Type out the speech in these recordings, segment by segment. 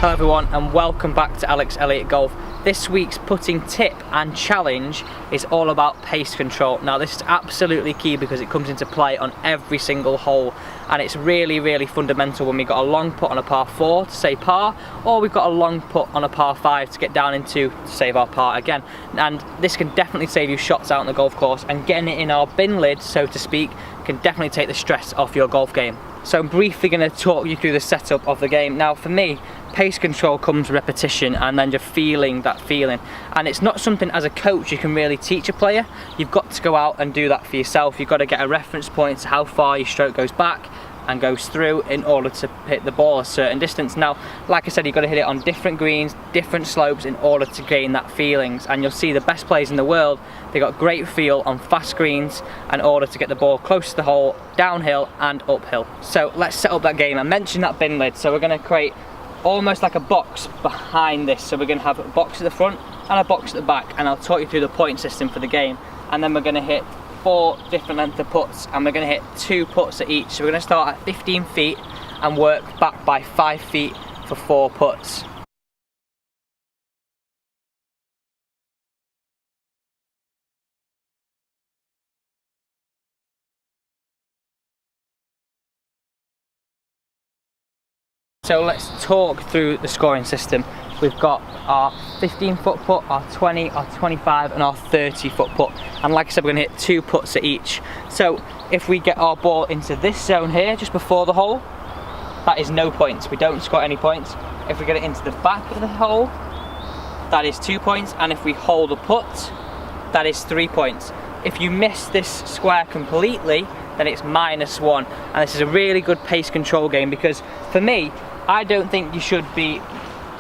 Hello everyone and welcome back to Alex Elliott Golf. This week's putting tip and challenge is all about pace control. Now this is absolutely key because it comes into play on every single hole, and it's really fundamental when we've got a long putt on a par 4 to say par, or we've got a long putt on a par 5 to get down into to save our par again. And this can definitely save you shots out on the golf course, and getting it in our bin lid, so to speak, can definitely take the stress off your golf game. So I'm briefly going to talk you through the setup of the game. Now for me, pace control comes with repetition and then just feeling that feeling. And it's not something as a coach you can really teach a player. You've got to go out and do that for yourself. You've got to get a reference point to how far your stroke goes back and goes through in order to hit the ball a certain distance. Now, like I said, you've got to hit it on different greens, different slopes in order to gain that feelings. And you'll see the best players in the world, they got great feel on fast greens in order to get the ball close to the hole, downhill and uphill. So let's set up that game. I mentioned that bin lid, so we're going to create almost like a box behind this. So we're going to have a box at the front and a box at the back, and I'll talk you through the point system for the game. And then we're going to hit 4 different length of putts, and we're going to hit 2 putts at each. So we're going to start at 15 feet and work back by 5 feet for 4 putts. So let's talk through the scoring system. We've got our 15-foot putt, our 20, our 25 and our 30-foot putt. And like I said, we're going to hit 2 putts at each. So if we get our ball into this zone here, just before the hole, that is no points. We don't score any points. If we get it into the back of the hole, that is 2 points. And if we hold a putt, that is 3 points. If you miss this square completely, then it's -1. And this is a really good pace control game, because for me, I don't think you should be,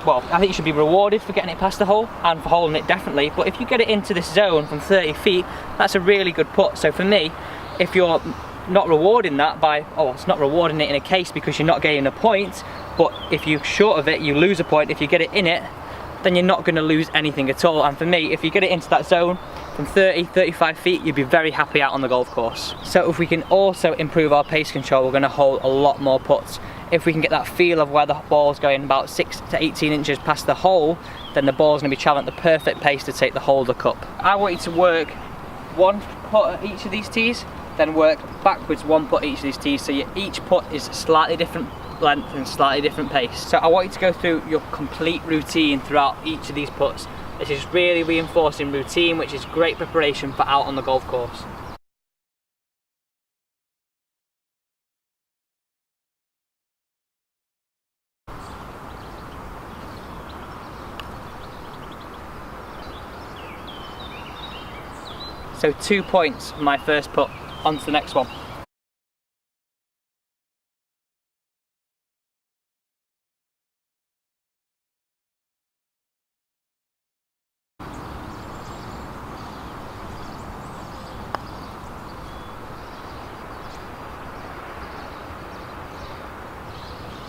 well, I think you should be rewarded for getting it past the hole and for holding it, definitely. But if you get it into this zone from 30 feet, that's a really good putt. So for me, if you're not rewarding that by, it's not rewarding it in a case because you're not getting a point, but if you're short of it, you lose a point. If you get it in it, then you're not going to lose anything at all. And for me, if you get it into that zone from 30, 35 feet, you'd be very happy out on the golf course. So if we can also improve our pace control, we're going to hold a lot more putts. If we can get that feel of where the ball's going about 6 to 18 inches past the hole, then the ball's going to be traveling at the perfect pace to take the Holder Cup. I want you to work 1 putt at each of these tees, then work backwards 1 putt at each of these tees, so each putt is slightly different length and slightly different pace. So I want you to go through your complete routine throughout each of these putts. This is really reinforcing routine, which is great preparation for out on the golf course. So 2 points for my first putt. On to the next one.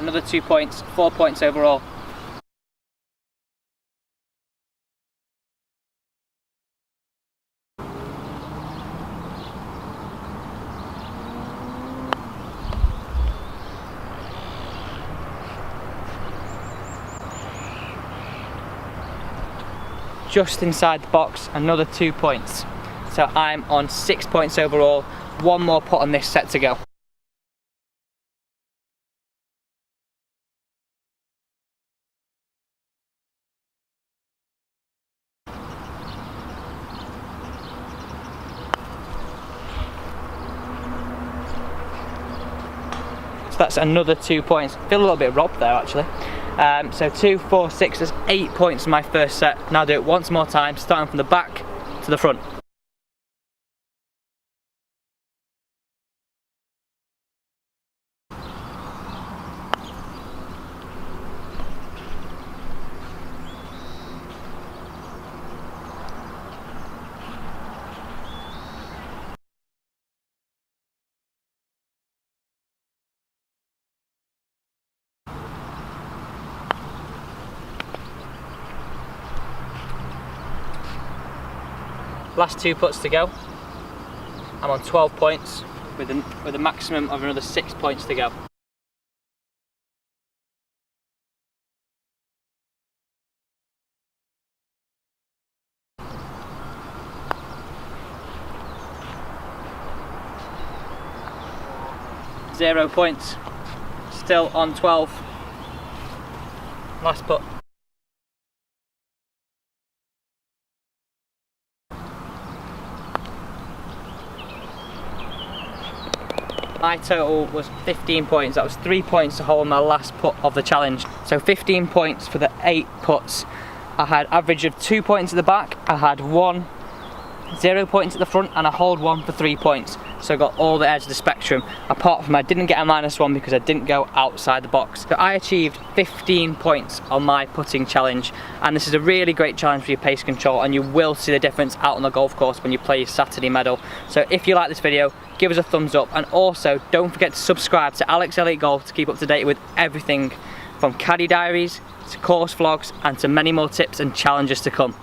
Another 2 points, 4 points overall. Just inside the box, another 2 points. So I'm on 6 points overall. 1 more putt on this set to go. So that's another 2 points. Feel a little bit robbed there actually. So 2, 4, 6, that's 8 points in my first set. Now do it once more time, starting from the back to the front. Last 2 putts to go. I'm on 12 points with a maximum of another 6 points to go. 0 points. Still on 12. Last putt. My total was 15 points. That was 3 points to hold my last putt of the challenge. So 15 points for the 8 putts. I had average of 2 points at the back. I had 0 points at the front, and I hold 1 for 3 points. So I got all the edge of the spectrum. Apart from I didn't get a -1 because I didn't go outside the box. So I achieved 15 points on my putting challenge, and this is a really great challenge for your pace control, and you will see the difference out on the golf course when you play your Saturday medal. So if you like this video, give us a thumbs up, and also don't forget to subscribe to Alex Elliott Golf to keep up to date with everything from caddy diaries to course vlogs and to many more tips and challenges to come.